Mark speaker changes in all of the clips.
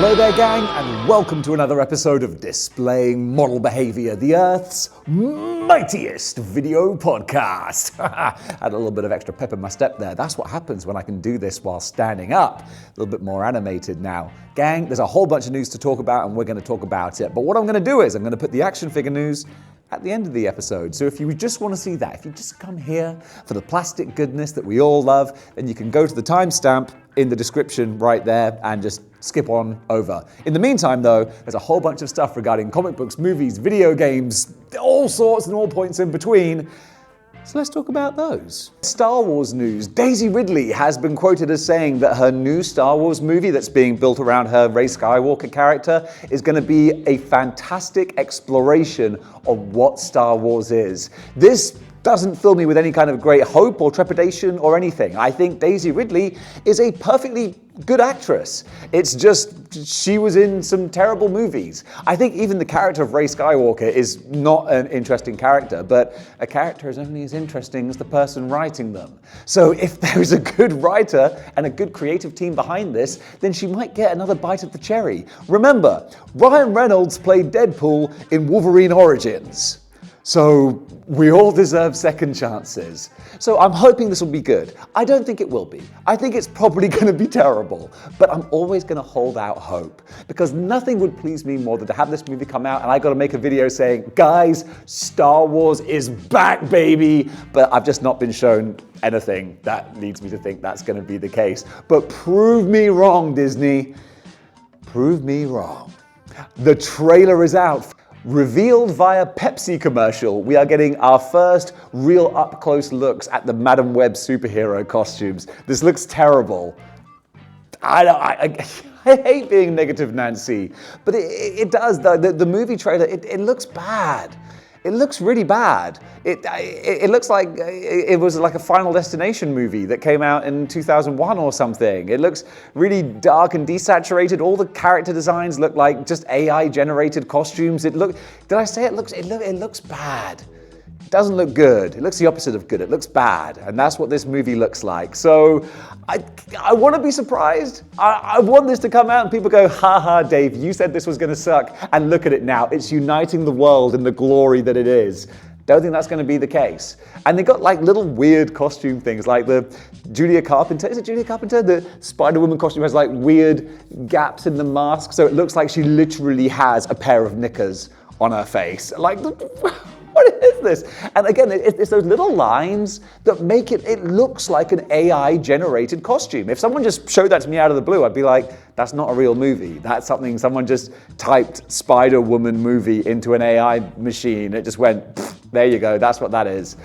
Speaker 1: Hello there, gang, and welcome to another episode of Displaying-Model-Behaviour, the Earth's mightiest video podcast. Had a little bit of extra pep in my step there. That's what happens when I can do this while standing up. A little bit more animated now. Gang, there's a whole bunch of news to talk about, and we're going to talk about it. But what I'm going to do is I'm going to put the action figure news at the end of the episode. So if you just want to see that, if you just come here for the plastic goodness that we all love, then you can go to the timestamp in the description right there and just skip on over. In the meantime though, there's a whole bunch of stuff regarding comic books, movies, video games, all sorts and all points in between. So let's talk about those. Star Wars news. Daisy Ridley has been quoted as saying that her new Star Wars movie that's being built around her Rey Skywalker character is going to be a fantastic exploration of what Star Wars is. This doesn't fill me with any kind of great hope or trepidation or anything. I think Daisy Ridley is a perfectly good actress. It's just she was in some terrible movies. I think even the character of Rey Skywalker is not an interesting character, but a character is only as interesting as the person writing them. So if there is a good writer and a good creative team behind this, then she might get another bite of the cherry. Remember, Ryan Reynolds played Deadpool in Wolverine Origins. So we all deserve second chances. So I'm hoping this will be good. I don't think it will be. I think it's probably going to be terrible. But I'm always going to hold out hope. Because nothing would please me more than to have this movie come out and I got to make a video saying, guys, Star Wars is back, baby. But I've just not been shown anything that leads me to think that's going to be the case. But prove me wrong, Disney. Prove me wrong. The trailer is out. Revealed via Pepsi commercial, we are getting our first real up-close looks at the Madam Web superhero costumes. This looks terrible. I hate being negative Nancy, but it does. The movie trailer, it looks bad. It looks really bad. It looks like it was like a Final Destination movie that came out in 2001 or something. It looks really dark and desaturated. All the character designs look like just AI-generated costumes. Did I say it looks bad? It doesn't look good. It looks the opposite of good. It looks bad. And that's what this movie looks like. So I want to be surprised. I want this to come out and people go, haha, Dave, you said this was going to suck. And look at it now. It's uniting the world in the glory that it is. Don't think that's going to be the case. And they got like little weird costume things like the Julia Carpenter. Is it Julia Carpenter? The Spider-Woman costume has like weird gaps in the mask. So it looks like she literally has a pair of knickers on her face. Like, what is this? And again, it's those little lines that make it looks like an AI-generated costume. If someone just showed that to me out of the blue, I'd be like, that's not a real movie. That's something someone just typed Spider-Woman movie into an AI machine. It just went, there you go, that's what that is.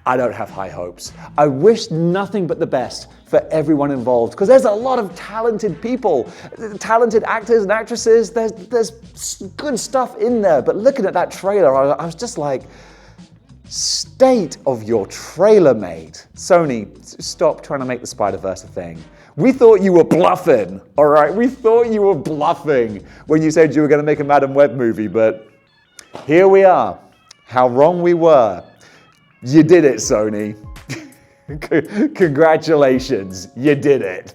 Speaker 1: I don't have high hopes. I wish nothing but the best for everyone involved, because there's a lot of talented people, talented actors and actresses. There's good stuff in there, but looking at that trailer, I was just like, state of your trailer, mate. Sony, stop trying to make the Spider-Verse a thing. We thought you were bluffing, all right? We thought you were bluffing when you said you were going to make a Madam Web movie, but here we are. How wrong we were. You did it, Sony. Congratulations, you did it.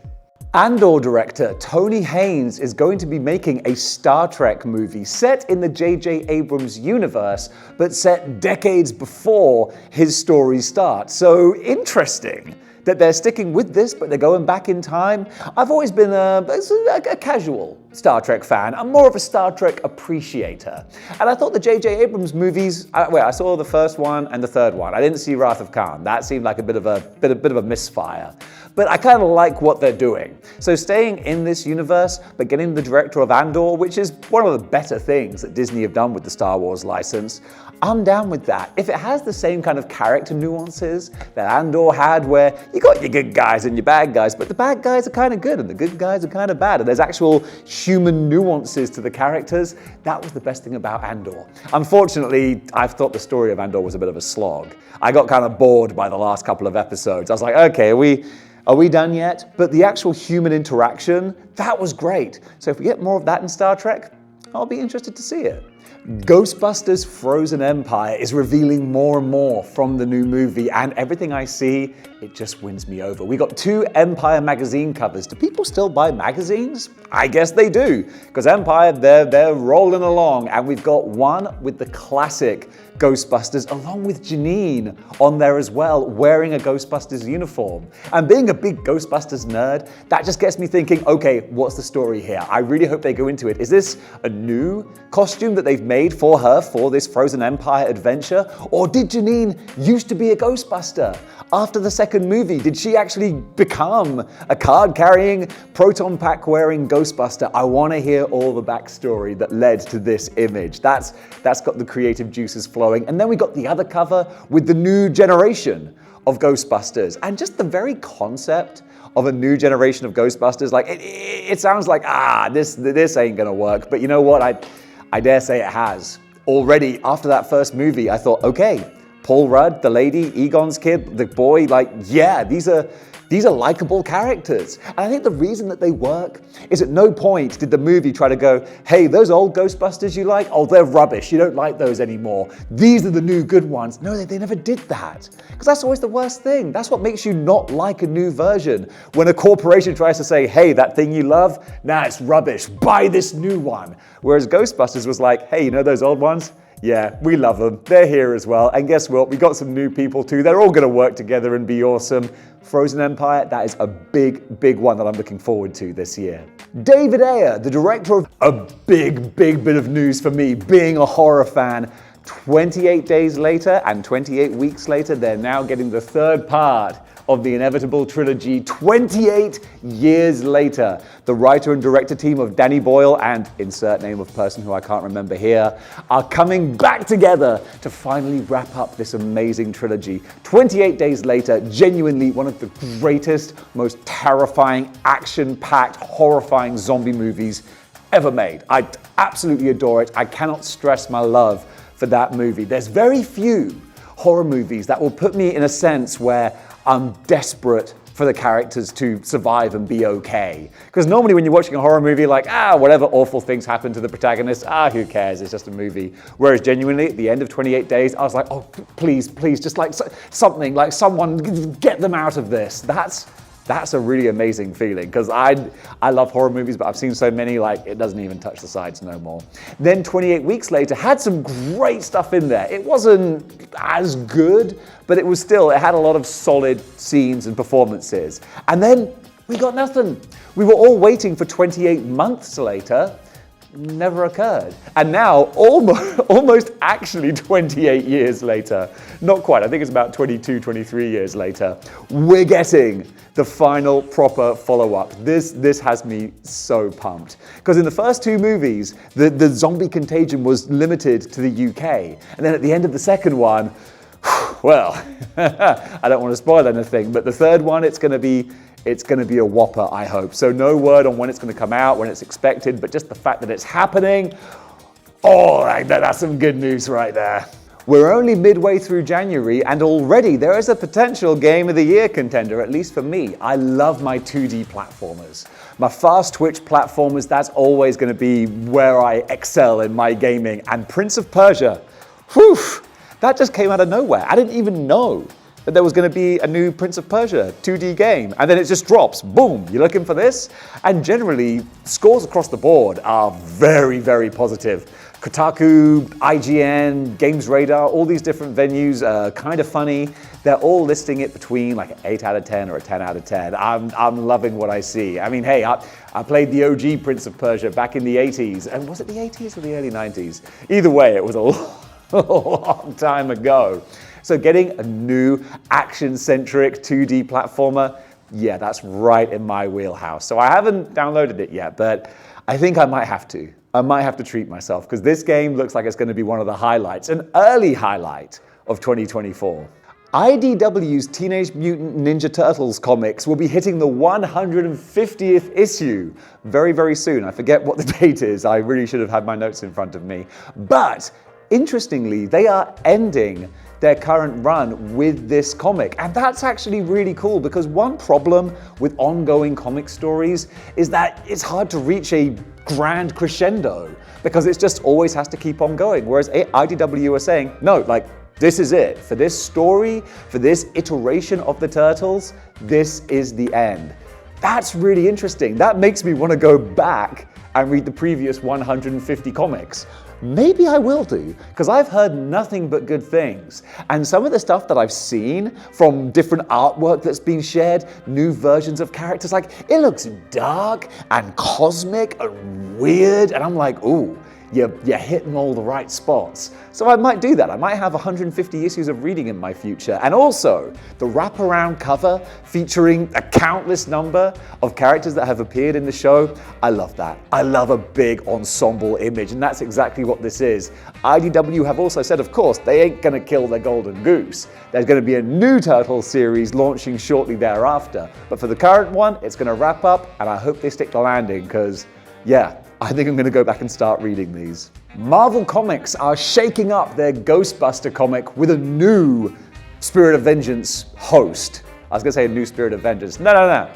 Speaker 1: Andor director Tony Haynes is going to be making a Star Trek movie set in the J.J. Abrams universe, but set decades before his story starts. So interesting that they're sticking with this, but they're going back in time. I've always been a casual Star Trek fan. I'm more of a Star Trek appreciator. And I thought the J.J. Abrams movies, I saw the first one and the third one. I didn't see Wrath of Khan. That seemed like a bit of a misfire. But I kind of like what they're doing. So staying in this universe, but getting the director of Andor, which is one of the better things that Disney have done with the Star Wars license, I'm down with that. If it has the same kind of character nuances that Andor had, where you got your good guys and your bad guys, but the bad guys are kind of good and the good guys are kind of bad, and there's actual human nuances to the characters, that was the best thing about Andor. Unfortunately, I thought the story of Andor was a bit of a slog. I got kind of bored by the last couple of episodes. I was like, okay, are we done yet? But the actual human interaction, that was great. So if we get more of that in Star Trek, I'll be interested to see it. Ghostbusters Frozen Empire is revealing more and more from the new movie, and everything I see, it just wins me over. We got 2 Empire magazine covers. Do people still buy magazines? I guess they do, because Empire, they're rolling along, and we've got one with the classic Ghostbusters, along with Janine on there as well, wearing a Ghostbusters uniform. And being a big Ghostbusters nerd, that just gets me thinking, okay, what's the story here? I really hope they go into it. Is this a new costume that they've made for her for this Frozen Empire adventure? Or did Janine used to be a Ghostbuster? After the second movie, did she actually become a card-carrying, proton pack-wearing Ghostbuster? I want to hear all the backstory that led to this image. That's got the creative juices flowing. And then we got the other cover with the new generation of Ghostbusters. And just the very concept of a new generation of Ghostbusters, like it sounds like, this ain't gonna work. But you know what? I dare say it has. Already, after that first movie, I thought, okay, Paul Rudd, the lady, Egon's kid, the boy, like, yeah, these are likable characters. And I think the reason that they work is at no point did the movie try to go, hey, those old Ghostbusters you like, oh, they're rubbish, you don't like those anymore. These are the new good ones. No, they never did that. Because that's always the worst thing. That's what makes you not like a new version. When a corporation tries to say, hey, that thing you love, nah, it's rubbish, buy this new one. Whereas Ghostbusters was like, hey, you know those old ones? Yeah, we love them. They're here as well. And guess what? We got some new people too. They're all going to work together and be awesome. Frozen Empire, that is a big, big one that I'm looking forward to this year. David Ayer, the director of a big bit of news for me, being a horror fan. 28 days later and 28 weeks later, they're now getting the third part of the inevitable trilogy. 28 years later, the writer and director team of Danny Boyle and insert name of person who I can't remember here are coming back together to finally wrap up this amazing trilogy. 28 days later, genuinely one of the greatest, most terrifying, action-packed, horrifying zombie movies ever made. I absolutely adore it. I cannot stress my love for that movie. There's very few horror movies that will put me in a sense where I'm desperate for the characters to survive and be okay. Because normally when you're watching a horror movie, like, whatever awful things happen to the protagonist, who cares, it's just a movie. Whereas genuinely, at the end of 28 days, I was like, oh, please, just like something, like someone get them out of this. That's a really amazing feeling, because I love horror movies, but I've seen so many, like, it doesn't even touch the sides no more. Then 28 weeks later had some great stuff in there. It wasn't as good, but it had a lot of solid scenes and performances. And then we got nothing. We were all waiting for 28 months later. Never occurred. And now, almost actually 28 years later, not quite, I think it's about 22, 23 years later, we're getting the final proper follow-up. This has me so pumped. Because in the first 2 movies, the zombie contagion was limited to the UK. And then at the end of the second one, well, I don't want to spoil anything, but the third one, it's going to be a whopper, I hope. So no word on when it's going to come out, when it's expected, but just the fact that it's happening, that's some good news right there. We're only midway through January, and already there is a potential Game of the Year contender, at least for me. I love my 2D platformers. My fast twitch platformers, that's always going to be where I excel in my gaming. And Prince-of-Persia, whew, that just came out of nowhere. I didn't even know that there was going to be a new Prince-of-Persia 2D game, and then it just drops. Boom, you're looking for this? And generally, scores across the board are very, very positive. Kotaku, IGN, Games Radar, all these different venues are kind of funny. They're all listing it between like an 8 out of 10 or a 10 out of 10. I'm loving what I see. I mean, hey, I played the OG Prince-of-Persia back in the 80s. And was it the 80s or the early 90s? Either way, it was a long time ago. So getting a new action-centric 2D platformer, yeah, that's right in my wheelhouse. So I haven't downloaded it yet, but I think I might have to. I might have to treat myself, because this game looks like it's going to be one of the highlights, an early highlight of 2024. IDW's Teenage Mutant Ninja Turtles comics will be hitting the 150th issue very, very soon. I forget what the date is. I really should have had my notes in front of me. But interestingly, they are ending their current run with this comic. And that's actually really cool, because one problem with ongoing comic stories is that it's hard to reach a grand crescendo, because it just always has to keep on going. Whereas IDW are saying, no, like, this is it. For this story, for this iteration of the Turtles, this is the end. That's really interesting. That makes me want to go back and read the previous 150 comics. Maybe I will do, because I've heard nothing but good things. And some of the stuff that I've seen from different artwork that's been shared, new versions of characters, like, it looks dark and cosmic and weird. And I'm like, ooh, you're hitting all the right spots. So I might do that. I might have 150 issues of reading in my future. And also, the wraparound cover featuring a countless number of characters that have appeared in the show, I love that. I love a big ensemble image, and that's exactly what this is. IDW have also said, of course, they ain't gonna kill their golden goose. There's gonna be a new Turtles series launching shortly thereafter. But for the current one, it's gonna wrap up, and I hope they stick the landing, because, yeah, I think I'm going to go back and start reading these. Marvel Comics are shaking up their Ghostbuster comic with a new Spirit of Vengeance host. I was going to say a new Spirit of Vengeance. No.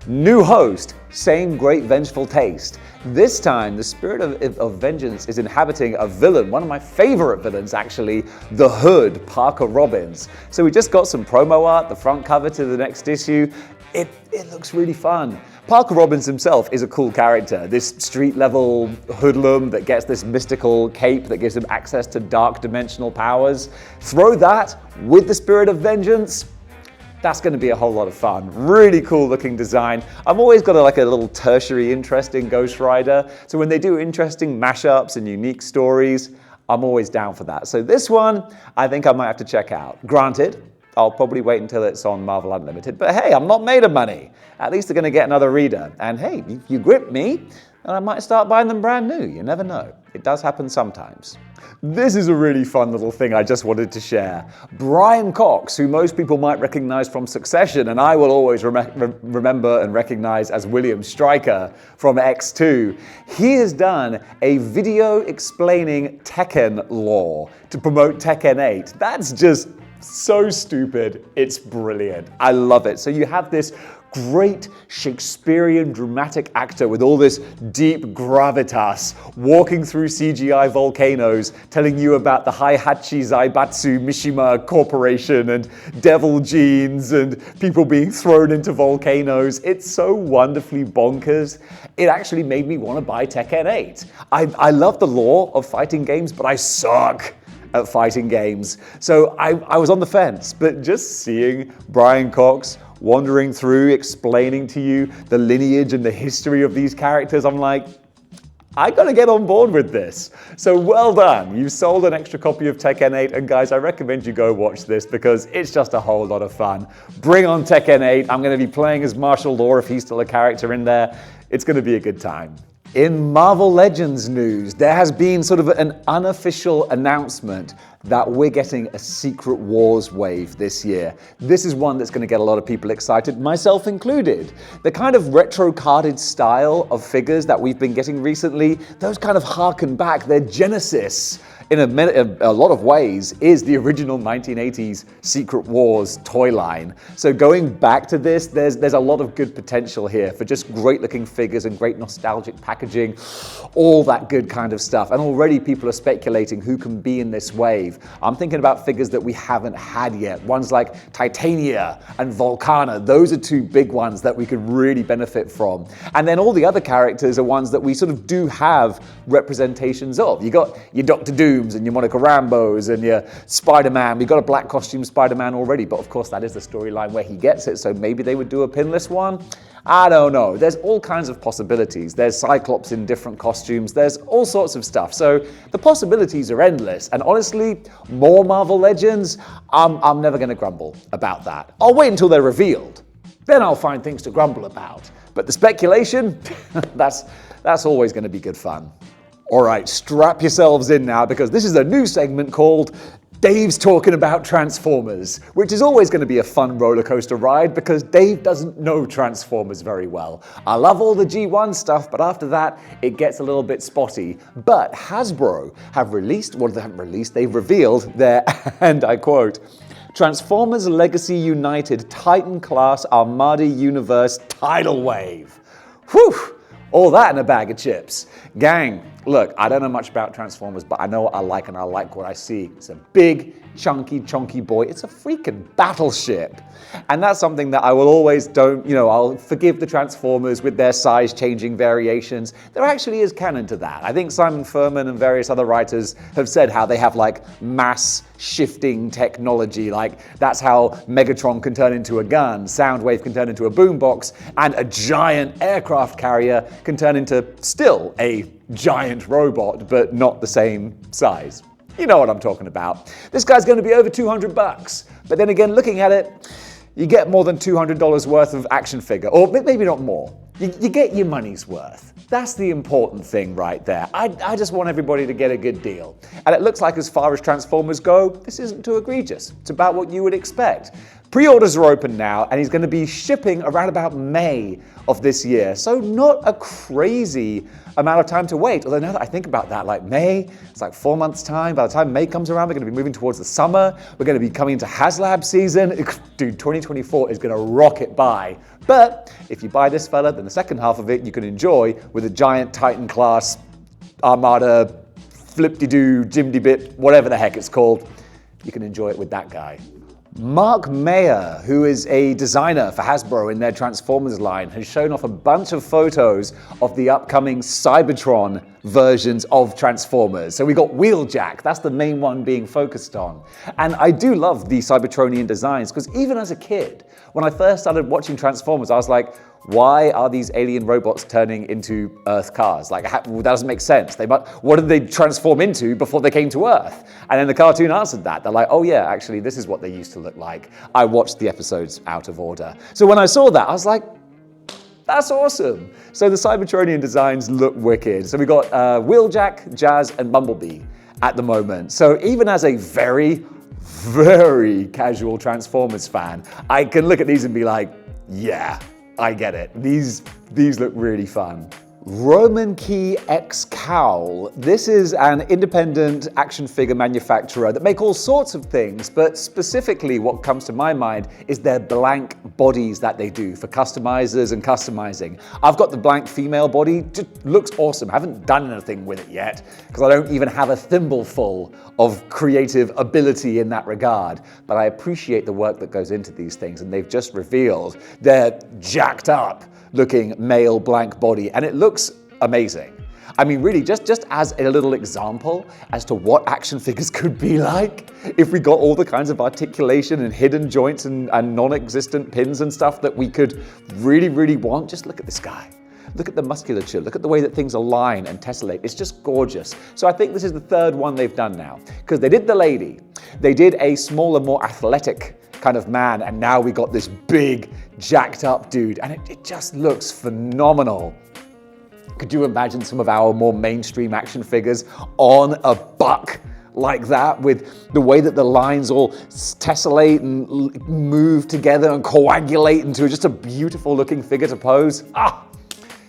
Speaker 1: New host, same great vengeful taste. This time, the Spirit of Vengeance is inhabiting a villain, one of my favorite villains actually, the Hood, Parker Robbins. So we just got some promo art, the front cover to the next issue. It looks really fun. Parker Robbins himself is a cool character, this street-level hoodlum that gets this mystical cape that gives him access to dark dimensional powers. Throw that with the Spirit of Vengeance, that's going to be a whole lot of fun. Really cool looking design. I've always got a little tertiary interest in Ghost Rider, so when they do interesting mashups and unique stories, I'm always down for that. So this one, I think I might have to check out. Granted, I'll probably wait until it's on Marvel Unlimited, but hey, I'm not made of money. At least they're going to get another reader. And hey, you grip me, and I might start buying them brand new. You never know. It does happen sometimes. This is a really fun little thing I just wanted to share. Brian Cox, who most people might recognize from Succession, and I will always remember and recognize as William Stryker from X2, he has done a video explaining Tekken lore to promote Tekken 8. That's just so stupid, it's brilliant. I love it. So you have this great Shakespearean dramatic actor with all this deep gravitas walking through CGI volcanoes, telling you about the Heihachi Zaibatsu Mishima Corporation and devil genes and people being thrown into volcanoes. It's so wonderfully bonkers. It actually made me want to buy Tekken 8. I love the lore of fighting games, but I suck at fighting games. So I was on the fence, but just seeing Brian Cox wandering through, explaining to you the lineage and the history of these characters, I'm like, I gotta get on board with this. So well done. You've sold an extra copy of Tekken 8, and guys, I recommend you go watch this because it's just a whole lot of fun. Bring on Tekken 8. I'm gonna be playing as Martial Law if he's still a character in there. It's gonna be a good time. In Marvel Legends news, there has been sort of an unofficial announcement that we're getting a Secret Wars wave this year. This is one that's going to get a lot of people excited, myself included. The kind of retro carded style of figures that we've been getting recently, those kind of harken back. Their genesis, in a lot of ways, is the original 1980s Secret Wars toy line. So going back to this, there's a lot of good potential here for just great looking figures and great nostalgic packaging, all that good kind of stuff. And already people are speculating who can be in this wave. I'm thinking about figures that we haven't had yet. Ones like Titania and Volcana. Those are two big ones that we could really benefit from. And then all the other characters are ones that we sort of do have representations of. You got your Dr. Dooms and your Monica Rambos and your Spider-Man. We've got a black costume Spider-Man already, but of course that is the storyline where he gets it, so maybe they would do a pinless one. I don't know. There's all kinds of possibilities. There's Cyclops in different costumes. There's all sorts of stuff. So the possibilities are endless. And honestly, more Marvel Legends, I'm never going to grumble about that. I'll wait until they're revealed. Then I'll find things to grumble about. But the speculation, that's always going to be good fun. All right, strap yourselves in now because this is a new segment called Dave's talking about Transformers, which is always going to be a fun roller coaster ride because Dave doesn't know Transformers very well. I love all the G1 stuff, but after that, it gets a little bit spotty. But Hasbro have released, well, they haven't released, they've revealed their, and I quote, Transformers Legacy United Titan-class Armada Universe Tidal Wave. Whew! All that in a bag of chips. Gang, look, I don't know much about Transformers, but I know what I like and I like what I see. It's a big, chunky boy. It's a freaking battleship. And that's something that I will always I'll forgive the Transformers with their size changing variations. There actually is canon to that. I think Simon Furman and various other writers have said how they have like mass shifting technology. Like that's how Megatron can turn into a gun, Soundwave can turn into a boombox, and a giant aircraft carrier can turn into still a giant robot, but not the same size. You know what I'm talking about. This guy's going to be over $200, but then again, looking at it, you get more than $200 worth of action figure, or maybe not more. You get your money's worth. That's the important thing right there. I just want everybody to get a good deal. And it looks like as far as Transformers go, this isn't too egregious. It's about what you would expect. Pre-orders are open now, and he's going to be shipping around about May of this year. So not a crazy amount of time to wait. Although now that I think about that, like May, it's like 4 months' time. By the time May comes around, we're going to be moving towards the summer. We're going to be coming into HasLab season. Dude, 2024 is going to rocket by. But if you buy this fella, then the second half of it you can enjoy with a giant Titan-class Armada, flip-de-doo, jim-de-bit, whatever the heck it's called. You can enjoy it with that guy. Mark Mayer, who is a designer for Hasbro in their Transformers line, has shown off a bunch of photos of the upcoming Cybertron versions of Transformers. So we got Wheeljack, that's the main one being focused on. And I do love the Cybertronian designs, because even as a kid, when I first started watching Transformers, I was like, why are these alien robots turning into Earth cars? Like, that doesn't make sense. What did they transform into before they came to Earth? And then the cartoon answered that. They're like, oh yeah, actually, this is what they used to look like. I watched the episodes out of order. So when I saw that, I was like, that's awesome. So the Cybertronian designs look wicked. So we got Wheeljack, Jazz, and Bumblebee at the moment. So even as a very, very casual Transformers fan, I can look at these and be like, yeah, I get it. These look really fun. Romankey X Cowl. This is an independent action figure manufacturer that make all sorts of things, but specifically what comes to my mind is their blank bodies that they do for customizers and customizing. I've got the blank female body, just looks awesome. I haven't done anything with it yet because I don't even have a thimbleful of creative ability in that regard, but I appreciate the work that goes into these things, and they've just revealed their jacked up looking male blank body, and it looks amazing. I mean, really, just as a little example as to what action figures could be like if we got all the kinds of articulation and hidden joints and non-existent pins and stuff that we could really, really want. Just look at this guy. Look at the musculature. Look at the way that things align and tessellate. It's just gorgeous. So I think this is the third one they've done now, because they did the lady. They did a smaller, more athletic kind of man, and now we got this big, jacked up dude, and it just looks phenomenal. Could you imagine some of our more mainstream action figures on a buck like that, with the way that the lines all tessellate and move together and coagulate into just a beautiful looking figure to pose?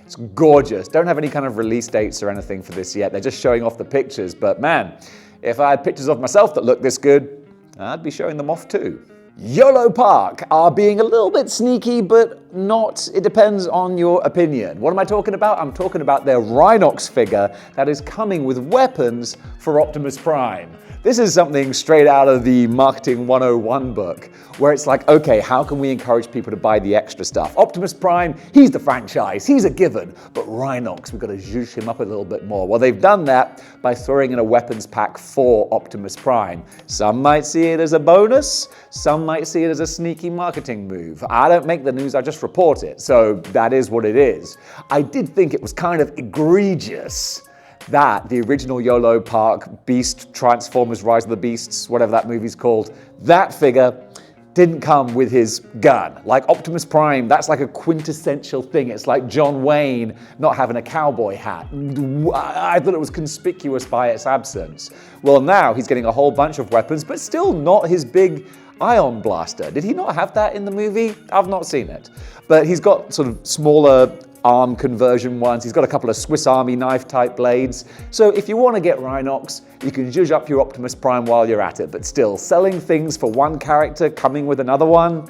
Speaker 1: It's gorgeous. Don't have any kind of release dates or anything for this yet. They're just showing off the pictures, but man, if I had pictures of myself that look this good, I'd be showing them off too. YOLO Park are being a little bit sneaky, but not. It depends on your opinion. What am I talking about? I'm talking about their Rhinox figure that is coming with weapons for Optimus Prime. This is something straight out of the Marketing 101 book, where it's like, okay, how can we encourage people to buy the extra stuff? Optimus Prime, he's the franchise, he's a given, but Rhinox, we've got to zhoosh him up a little bit more. Well, they've done that by throwing in a weapons pack for Optimus Prime. Some might see it as a bonus, some might see it as a sneaky marketing move. I don't make the news, I just report it, so that is what it is. I did think it was kind of egregious that the original YOLO Park Beast Transformers Rise of the Beasts, whatever that movie's called, that figure didn't come with his gun. Like Optimus Prime, that's like a quintessential thing. It's like John Wayne not having a cowboy hat. I thought it was conspicuous by its absence. Well, now he's getting a whole bunch of weapons, but still not his big ion blaster. Did he not have that in the movie? I've not seen it. But he's got sort of smaller arm conversion ones. He's got a couple of Swiss Army knife type blades. So if you want to get Rhinox, you can zhuzh up your Optimus Prime while you're at it. But still, selling things for one character, coming with another one,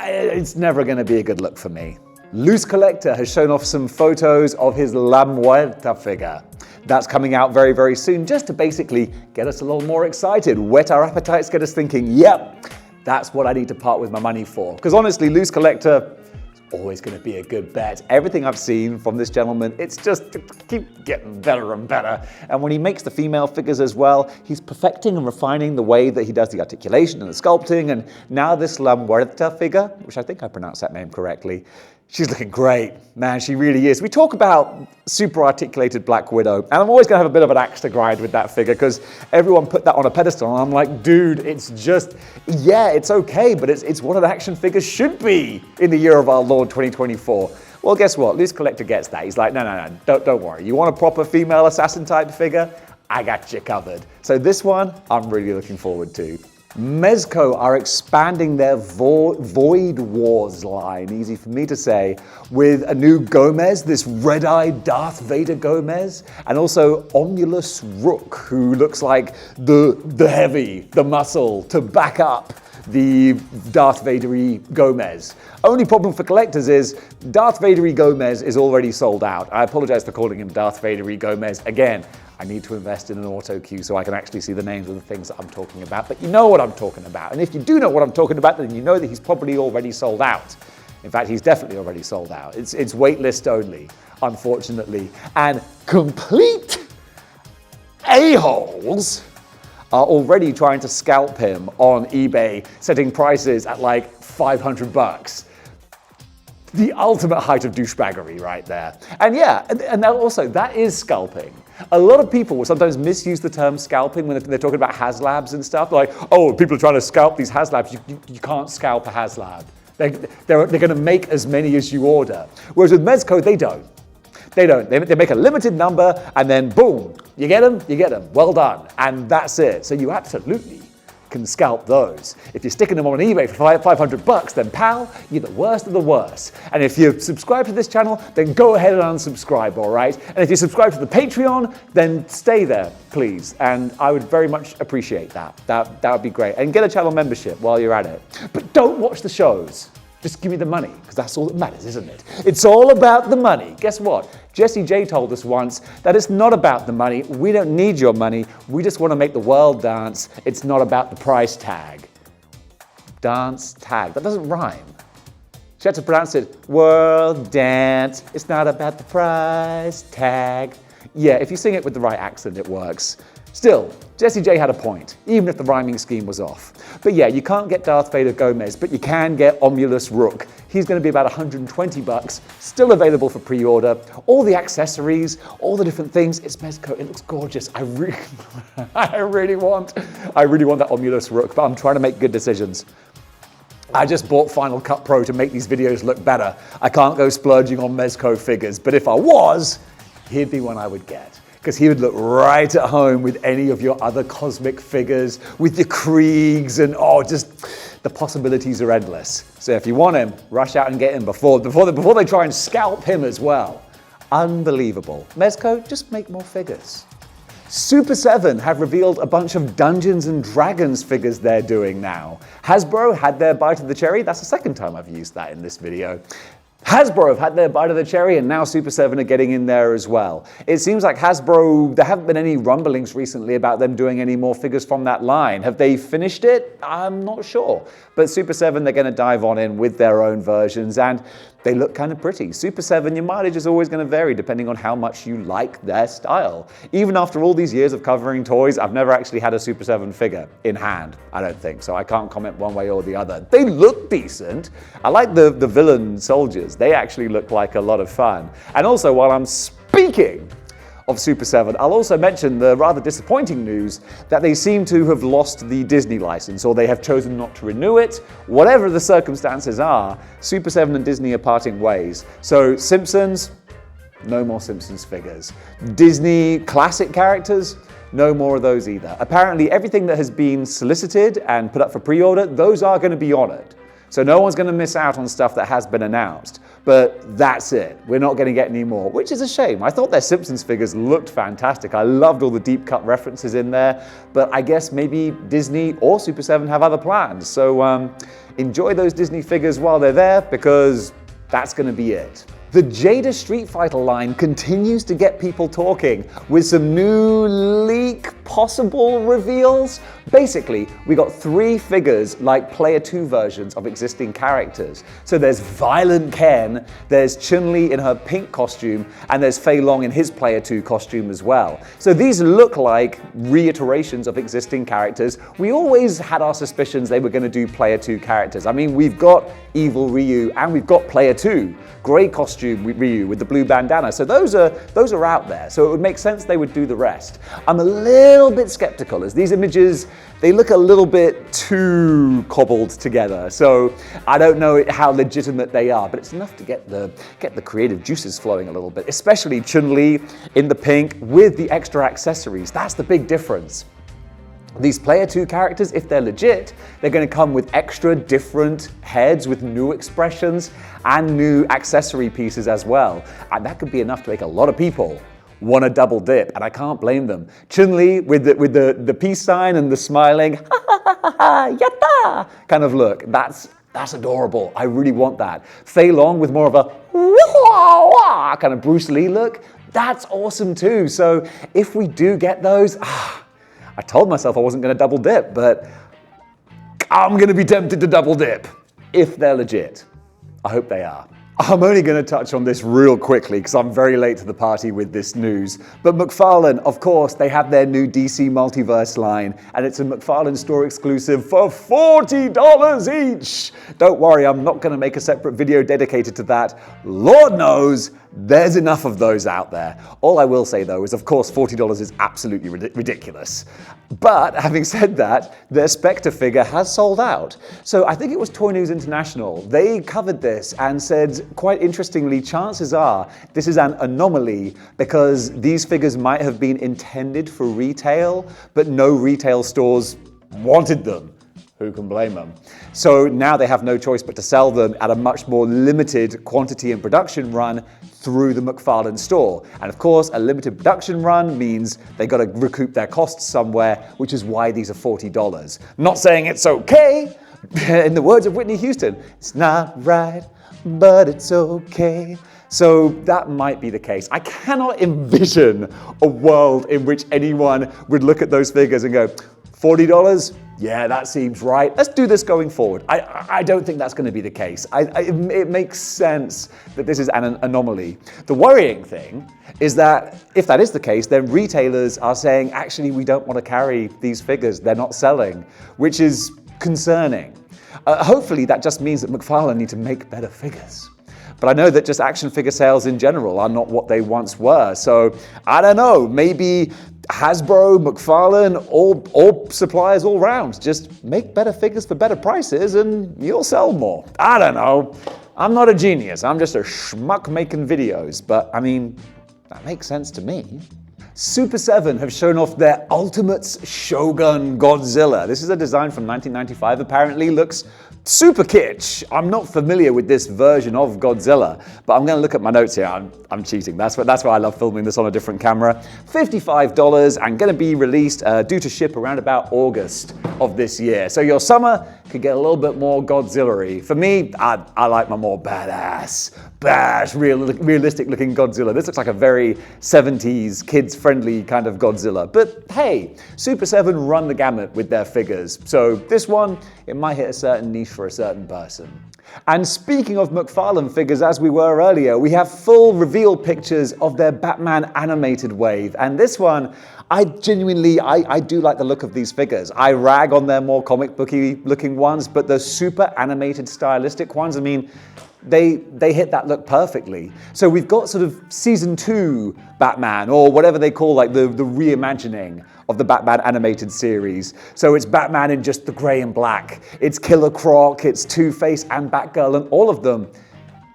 Speaker 1: it's never going to be a good look for me. Loose Collector has shown off some photos of his La Muerta figure. That's coming out very, very soon, just to basically get us a little more excited, whet our appetites, get us thinking, yep, that's what I need to part with my money for. Because honestly, Loose Collector, always going to be a good bet. Everything I've seen from this gentleman, it's just keep getting better and better. And when he makes the female figures as well, he's perfecting and refining the way that he does the articulation and the sculpting. And now this La Muerta figure, which I think I pronounced that name correctly, she's looking great. Man, she really is. We talk about super articulated Black Widow, and I'm always going to have a bit of an axe to grind with that figure because everyone put that on a pedestal, and I'm like, dude, it's just, yeah, it's okay, but it's what an action figure should be in the year of our Lord 2024. Well, guess what? Loose Collector gets that. He's like, no, don't worry. You want a proper female assassin type figure? I got you covered. So this one, I'm really looking forward to. Mezco are expanding their Void Wars line, easy for me to say, with a new Gomez, this red-eyed Darth Vader Gomez, and also Omnilus Rook, who looks like the heavy, the muscle to back up the Darth Vader-y Gomez. Only problem for collectors is Darth Vader-y Gomez is already sold out. I apologize for calling him Darth Vader-y Gomez. Again, I need to invest in an auto cue so I can actually see the names of the things that I'm talking about, but you know what I'm talking about. And if you do know what I'm talking about, then you know that he's probably already sold out. In fact, he's definitely already sold out. It's waitlist only, unfortunately. And complete a-holes are already trying to scalp him on eBay, setting prices at like $500. The ultimate height of douchebaggery right there. And yeah, and also that is scalping. A lot of people will sometimes misuse the term scalping when they're talking about HasLabs and stuff. Like, oh, people are trying to scalp these HasLabs. You can't scalp a HasLab. They're going to make as many as you order. Whereas with Mezco, they don't. They make a limited number and then boom, you get them, well done. And that's it. So you absolutely can scalp those. If you're sticking them on eBay for $500, then pal, you're the worst of the worst. And if you subscribe to this channel, then go ahead and unsubscribe, all right? And if you subscribe to the Patreon, then stay there, please. And I would very much appreciate that. That would be great. And get a channel membership while you're at it. But don't watch the shows. Just give me the money, because that's all that matters, isn't it? It's all about the money. Guess what? Jesse J told us once that it's not about the money. We don't need your money. We just want to make the world dance. It's not about the price tag. Dance tag. That doesn't rhyme. She had to pronounce it, world dance. It's not about the price tag. Yeah, if you sing it with the right accent, it works. Still, Jesse J had a point, even if the rhyming scheme was off. But yeah, you can't get Darth Vader Gomez, but you can get Omnilus Rook. He's going to be about $120, still available for pre-order. All the accessories, all the different things. It's Mezco. It looks gorgeous. I really want that Omnilus Rook, but I'm trying to make good decisions. I just bought Final Cut Pro to make these videos look better. I can't go splurging on Mezco figures, but if I was, he'd be one I would get. Because he would look right at home with any of your other cosmic figures, with your Kriegs, and just the possibilities are endless. So if you want him, rush out and get him before they try and scalp him as well. Unbelievable. Mezco, just make more figures. Super 7 have revealed a bunch of Dungeons and Dragons figures they're doing now. Hasbro had their bite of the cherry. That's the second time I've used that in this video. Hasbro have had their bite of the cherry, and now Super 7 are getting in there as well. It seems like Hasbro, there haven't been any rumblings recently about them doing any more figures from that line. Have they finished it? I'm not sure. But Super 7, they're going to dive on in with their own versions, and they look kind of pretty. Super 7, your mileage is always going to vary depending on how much you like their style. Even after all these years of covering toys, I've never actually had a Super 7 figure in hand, I don't think, so I can't comment one way or the other. They look decent. I like the villain soldiers. They actually look like a lot of fun. And also, while I'm speaking of Super 7, I'll also mention the rather disappointing news that they seem to have lost the Disney license, or they have chosen not to renew it. Whatever the circumstances are, Super 7 and Disney are parting ways. So Simpsons, no more Simpsons figures. Disney classic characters, no more of those either. Apparently everything that has been solicited and put up for pre-order, those are going to be honored. So no one's going to miss out on stuff that has been announced. But that's it. We're not going to get any more, which is a shame. I thought their Simpsons figures looked fantastic. I loved all the deep cut references in there. But I guess maybe Disney or Super 7 have other plans. So enjoy those Disney figures while they're there, because that's going to be it. The Jada Street Fighter line continues to get people talking with some new leak possible reveals. Basically, we got 3 figures like Player 2 versions of existing characters. So there's Violent Ken, there's Chun-Li in her pink costume, and there's Fei Long in his Player 2 costume as well. So these look like reiterations of existing characters. We always had our suspicions they were going to do Player 2 characters. I mean, we've got Evil Ryu and we've got Player 2. Grey costume Ryu with the blue bandana. So those are out there. So it would make sense they would do the rest. I'm a little bit skeptical as these images, they look a little bit too cobbled together. So I don't know how legitimate they are, but it's enough to get the creative juices flowing a little bit, especially Chun-Li in the pink with the extra accessories. That's the big difference. These Player 2 characters, if they're legit, they're going to come with extra different heads with new expressions and new accessory pieces as well. And that could be enough to make a lot of people want to double dip, and I can't blame them. Chun-Li with the peace sign and the smiling, ha ha ha ha ha, yatta kind of look. That's adorable. I really want that. Fei Long with more of a wah, wah, kind of Bruce Lee look. That's awesome too. So if we do get those, I told myself I wasn't going to double dip, but I'm going to be tempted to double dip if they're legit. I hope they are. I'm only going to touch on this real quickly because I'm very late to the party with this news. But McFarlane, of course, they have their new DC Multiverse line, and it's a McFarlane store exclusive for $40 each. Don't worry, I'm not going to make a separate video dedicated to that. Lord knows there's enough of those out there. All I will say, though, is of course $40 is absolutely ridiculous. But having said that, their Spectre figure has sold out. So I think it was Toy News International. They covered this and said, quite interestingly, chances are this is an anomaly because these figures might have been intended for retail, but no retail stores wanted them. Who can blame them? So now they have no choice but to sell them at a much more limited quantity and production run through the McFarlane store. And of course, a limited production run means they got to recoup their costs somewhere, which is why these are $40. Not saying it's okay. In the words of Whitney Houston, it's not right, but it's okay. So that might be the case. I cannot envision a world in which anyone would look at those figures and go, $40? Yeah, that seems right. Let's do this going forward. I don't think that's going to be the case. It makes sense that this is an anomaly. The worrying thing is that if that is the case, then retailers are saying, actually, we don't want to carry these figures. They're not selling, which is concerning. Hopefully, that just means that McFarlane need to make better figures. But I know that just action figure sales in general are not what they once were. So I don't know, maybe Hasbro, McFarlane, all suppliers all round, just make better figures for better prices and you'll sell more. I don't know. I'm not a genius. I'm just a schmuck making videos. But I mean, that makes sense to me. Super 7 have shown off their Ultimates Shogun Godzilla. This is a design from 1995, apparently looks super kitsch. I'm not familiar with this version of Godzilla, but I'm going to look at my notes here. I'm cheating. That's why I love filming this on a different camera. $55 and going to be released due to ship around about August of this year. So your summer could get a little bit more Godzilla-y. For me, I like my more badass, realistic looking Godzilla. This looks like a very 70s kids-friendly kind of Godzilla. But hey, Super 7 run the gamut with their figures. So this one, it might hit a certain niche for a certain person. And speaking of McFarlane figures, as we were earlier, we have full reveal pictures of their Batman animated wave. And this one, I genuinely, I do like the look of these figures. I rag on their more comic booky looking ones, but the super animated stylistic ones, I mean, they hit that look perfectly. So we've got sort of season 2 Batman, or whatever they call like the reimagining of the Batman animated series. So it's Batman in just the gray and black. It's Killer Croc, it's Two-Face and Batgirl, and all of them,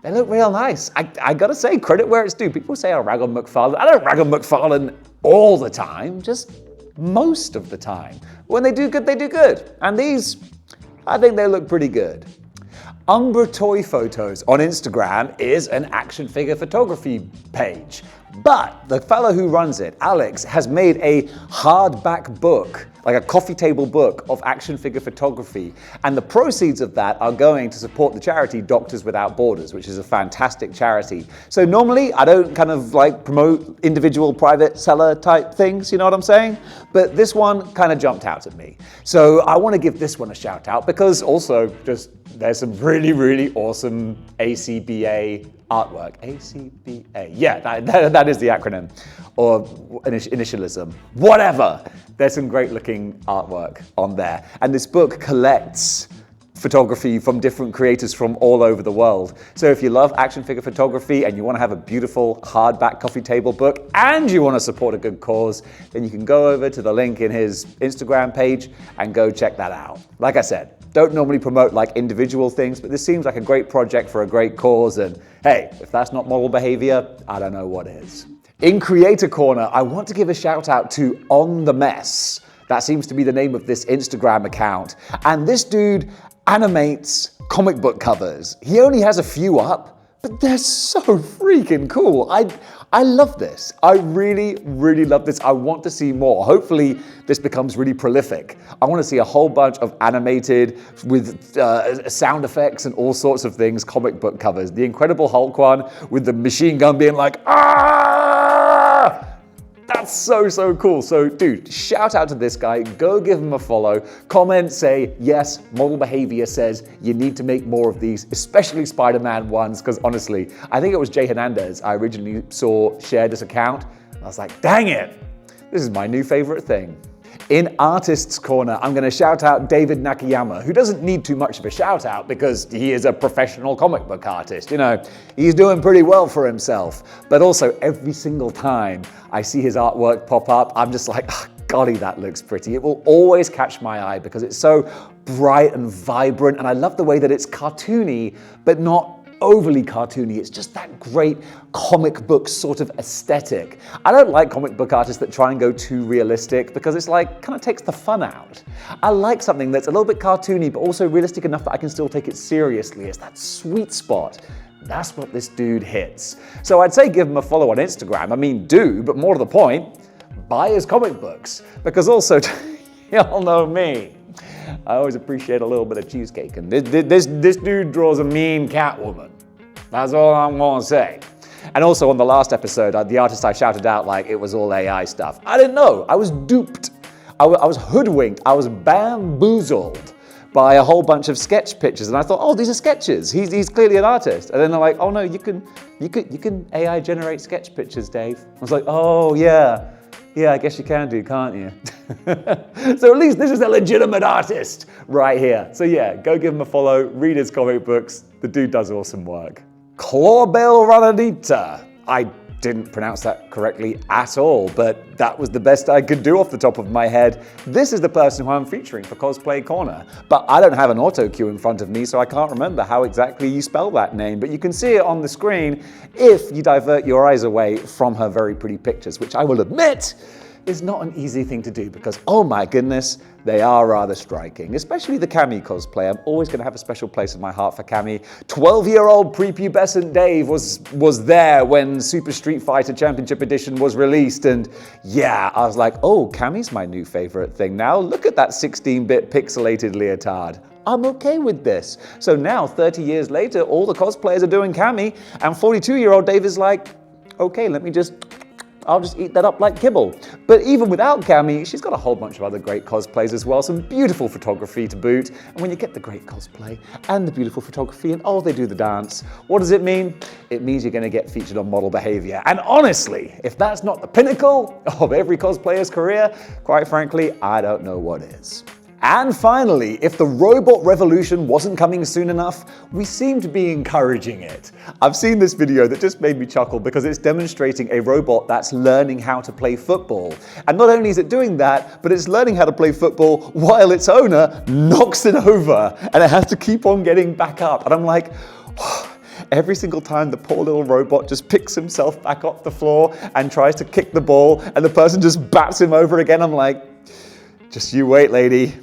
Speaker 1: they look real nice. I gotta say, credit where it's due. People say I rag on McFarlane. I don't rag on McFarlane all the time, just most of the time. When they do good, they do good. And these, I think they look pretty good. Umbra Toy Photos on Instagram is an action figure photography page. But the fellow who runs it, Alex, has made a hardback book, like a coffee table book of action figure photography. And the proceeds of that are going to support the charity Doctors Without Borders, which is a fantastic charity. So normally I don't kind of like promote individual private seller type things, you know what I'm saying? But this one kind of jumped out at me. So I want to give this one a shout out because also just there's some really, really awesome ACBA artwork. ACBA, yeah, that is the acronym, or initialism, whatever. There's some great looking artwork on there. And this book collects photography from different creators from all over the world. So if you love action figure photography and you want to have a beautiful hardback coffee table book and you want to support a good cause, then you can go over to the link in his Instagram page and go check that out. Like I said, don't normally promote like individual things, but this seems like a great project for a great cause, and hey, if that's not model behavior, I don't know what is. In Creator Corner, I want to give a shout out to On The Mess. That seems to be the name of this Instagram account. And this dude animates comic book covers. He only has a few up, but they're so freaking cool. I love this. I really, really love this. I want to see more. Hopefully this becomes really prolific. I want to see a whole bunch of animated with sound effects and all sorts of things, comic book covers. The Incredible Hulk one with the machine gun being like, ah! That's so, so cool. So dude, shout out to this guy, go give him a follow, comment, say, yes, model behavior says you need to make more of these, especially Spider-Man ones, because honestly, I think it was Jay Hernandez I originally saw share this account. I was like, dang it, this is my new favorite thing. In Artists Corner, I'm going to shout out David Nakayama, who doesn't need too much of a shout out because he is a professional comic book artist. You know, he's doing pretty well for himself. But also, every single time I see his artwork pop up, I'm just like, oh, golly, that looks pretty. It will always catch my eye because it's so bright and vibrant, and I love the way that it's cartoony, but not overly cartoony. It's just that great comic book sort of aesthetic. I don't like comic book artists that try and go too realistic because it's like, kind of takes the fun out. I like something that's a little bit cartoony, but also realistic enough that I can still take it seriously. It's that sweet spot. That's what this dude hits. So I'd say give him a follow on Instagram. I mean, do, but more to the point, buy his comic books. Because also, y'all know me, I always appreciate a little bit of cheesecake, and this dude draws a mean Catwoman. That's all I'm gonna say. And also on the last episode, the artist I shouted out like it was all AI stuff. I didn't know, I was duped. I was hoodwinked, I was bamboozled by a whole bunch of sketch pictures, and I thought, oh, these are sketches. He's clearly an artist. And then they're like, oh no, you can AI generate sketch pictures, Dave. I was like, oh yeah. Yeah, I guess you can do, can't you? So at least this is a legitimate artist right here. So yeah, go give him a follow, read his comic books. The dude does awesome work. Clawbell Ranadita. I didn't pronounce that correctly at all, but that was the best I could do off the top of my head. This is the person who I'm featuring for Cosplay Corner, but I don't have an auto cue in front of me, so I can't remember how exactly you spell that name, but you can see it on the screen if you divert your eyes away from her very pretty pictures, which I will admit is not an easy thing to do because, oh my goodness, they are rather striking, especially the Cammy cosplay. I'm always going to have a special place in my heart for Cammy. 12-year-old prepubescent Dave was there when Super Street Fighter Championship Edition was released, and yeah, I was like, oh, Cammy's my new favorite thing now. Look at that 16-bit pixelated leotard. I'm okay with this. So now, 30 years later, all the cosplayers are doing Cammy, and 42-year-old Dave is like, okay, let me just I'll just eat that up like kibble. But even without Cammy, she's got a whole bunch of other great cosplays as well, some beautiful photography to boot. And when you get the great cosplay and the beautiful photography and they do the dance, what does it mean? It means you're going to get featured on Model Behaviour. And honestly, if that's not the pinnacle of every cosplayer's career, quite frankly, I don't know what is. And finally, if the robot revolution wasn't coming soon enough, we seem to be encouraging it. I've seen this video that just made me chuckle because it's demonstrating a robot that's learning how to play football. And not only is it doing that, but it's learning how to play football while its owner knocks it over and it has to keep on getting back up. And I'm like, every single time the poor little robot just picks himself back off the floor and tries to kick the ball and the person just bats him over again, I'm like, just you wait, lady.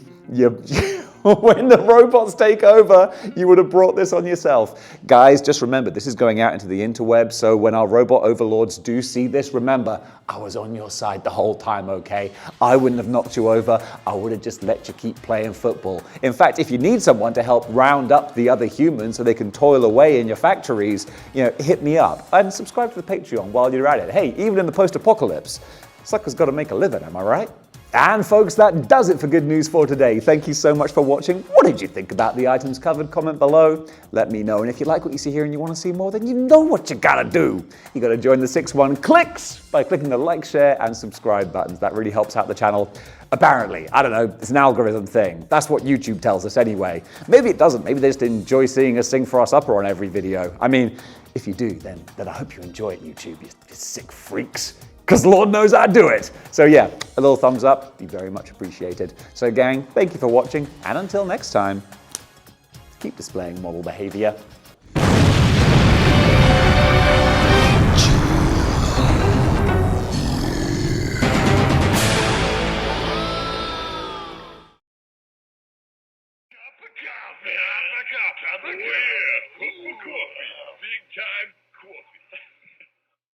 Speaker 1: When the robots take over, you would have brought this on yourself. Guys, just remember, this is going out into the interweb, so when our robot overlords do see this, remember, I was on your side the whole time, okay? I wouldn't have knocked you over. I would have just let you keep playing football. In fact, if you need someone to help round up the other humans so they can toil away in your factories, hit me up. And subscribe to the Patreon while you're at it. Hey, even in the post-apocalypse, sucker's got to make a living, am I right? And folks, that does it for Good News for today. Thank you so much for watching. What did you think about the items covered? Comment below. Let me know. And if you like what you see here and you want to see more, then you know what you gotta do. You gotta join the 6-1 clicks by clicking the like, share, and subscribe buttons. That really helps out the channel. Apparently, I don't know, it's an algorithm thing. That's what YouTube tells us anyway. Maybe it doesn't. Maybe they just enjoy seeing us sing for our supper on every video. I mean, if you do, then I hope you enjoy it, YouTube, you sick freaks. Because Lord knows I do it. So yeah, a little thumbs up, be very much appreciated. So gang, thank you for watching, and until next time, keep displaying model behavior.